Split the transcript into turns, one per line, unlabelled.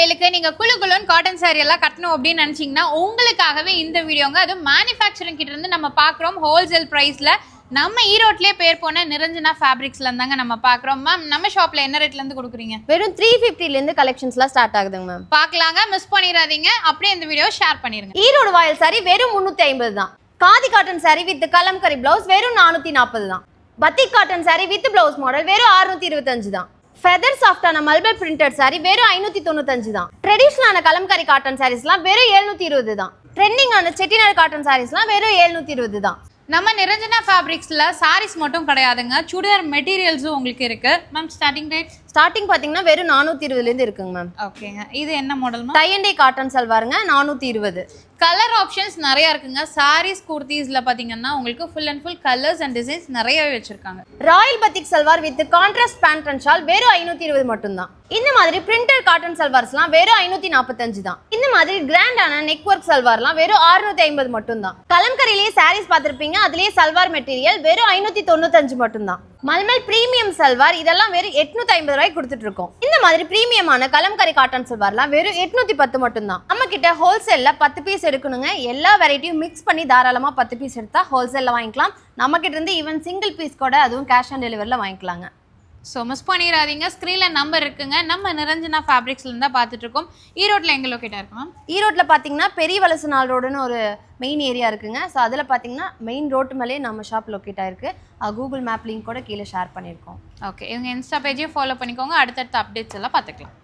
வெயிலுக்கு நீங்க குளு குளுன்னு காட்டன் சாரி எல்லாம் கட்டணும் அப்படின்னு நினைச்சீங்கன்னா உங்களுக்காகவே இந்த வீடியோங்க. அது மேனுஃபேக்சரிங் கிட்ட இருந்து நம்ம பாக்குறோம் ஹோல்சேல் பிரைஸ்ல. நம்ம ஈரோட்லயே பேர் போன நிரஞ்சனா ஃபேப்ரிக்ஸ்ல இருந்தாங்க நம்ம பாக்குறோம். மேம் நம்ம ஷாப்ல என்ன ரேட்ல இருந்து கொடுக்குறீங்க?
வெறும் 350 ல இருந்து கலெக்ஷன்ஸ்லாம் ஸ்டார்ட் ஆகுதுங்க மேம்.
பார்க்கலாங்க, மிஸ் பண்ணிடாதீங்க. அப்படியே இந்த வீடியோ ஷேர் பண்ணிருங்க.
ஈரோடு வாயில் சாரி வெறும் 350 தான். Khadi cotton sari with kalamkari blouse வெறும் 440 தான். Batik cotton sari with blouse model வெறும் 625 தான். ஃபெதர் சாஃப்டான மல்பல் பிரிண்டட் சாரி வெறும் 595 தான். ட்ரெடிஷனலான கலம்கரி காட்டன் சாரீஸ்லாம் வெறும் 720 தான். ட்ரெண்டிங்கான செட்டிநாடு காட்டன் சாரீஸ்லாம் வெறும் 720 தான்.
நம்ம நிரஞ்சனா ஃபேப்ரிக்ஸ்ல சாரீஸ் மட்டும் கிடையாதுங்க, சுடிதார் மெட்டீரியல்ஸும் உங்களுக்கு இருக்கு. மேம் ஸ்டார்டிங் ரேட்
ஸ்டார்டிங் பாத்தீங்கன்னா வெறும் 420 ல இருந்து இருக்குங்க மேம்.
ஓகேங்க. இது என்ன model ma'am?
Tie and tie cotton சல்வாருங்க 420.
கலர் ஆப்ஷன்ஸ் நிறைய இருக்குங்க. சாரீஸ் குர்தீஸ்ல பாத்தீங்கன்னா உங்களுக்கு full and full colours and designs நிறையவே வச்சிருக்காங்க.
Royal batik salwar with contrast pant and shawl வெறும் 520 மட்டும் தான். இந்த மாதிரி பிரிண்டட் காட்டன் சல்வார்ஸ்லாம் வெறும் 545 தான். இந்த மாதிரி கிராண்டான நெக் ஒர்க் சல்வார்லாம் வெறும் 650 மட்டும் தான். கலம்கரியிலேயே சாரீஸ் பார்த்திருப்பீங்க, அதுலயே சல்வார் மெட்டீரியல் வெறும் 595 மட்டும் தான். மல்மல் பிரீமியம் சல்வார் இதெல்லாம் வெறும் 850 ரூபாய்க்கு கொடுத்துட்டு இருக்கோம். இந்த மாதிரி பிரீமியமான கலம்கரி காட்டன் சல்வார்லாம் வெறும் 810 மட்டும் தான். நம்ம கிட்ட ஹோல்சேல்ல 10 பீஸ் எடுக்கணுங்க. எல்லா வெரைட்டியும் மிக்ஸ் பண்ணி தாராளமா 10 பீஸ் எடுத்தா ஹோல்சேல்ல வாங்கிக்கலாம். நம்ம கிட்ட இருந்து ஈவன் சிங்கிள் பீஸ் கூட அதுவும் கேஷ் ஆன் டெலிவரில வாங்கிக்கலாங்க.
ஸோ மிஸ் பண்ணிடாதீங்க. ஸ்க்ரீனில் நம்பர் இருக்குங்க. நம்ம நிரஞ்சனா ஃபேப்ரிக்ஸ்லேருந்து தான் பார்த்துட்டு இருக்கோம். ஈரோட்டில் எங்கே லொக்கேட்டாக இருக்கு மேம்?
ஈரோட்டில் பார்த்தீங்கன்னா பெரிய வலசநாள் ரோடுன்னு ஒரு மெயின் ஏரியா இருக்குங்க. ஸோ அதில் பார்த்தீங்கன்னா மெயின் ரோட்டு மேலே நம்ம ஷாப் லொக்கேட் ஆயிருக்கு. கூகுள் மேப் லிங்க் கூட கீழே ஷேர் பண்ணியிருக்கோம்.
ஓகே, இவங்க இன்ஸ்டா பேஜையும் ஃபாலோ பண்ணிக்கோங்க. அடுத்தடுத்த அப்டேட்ஸ் எல்லாம் பார்த்துக்கலாம்.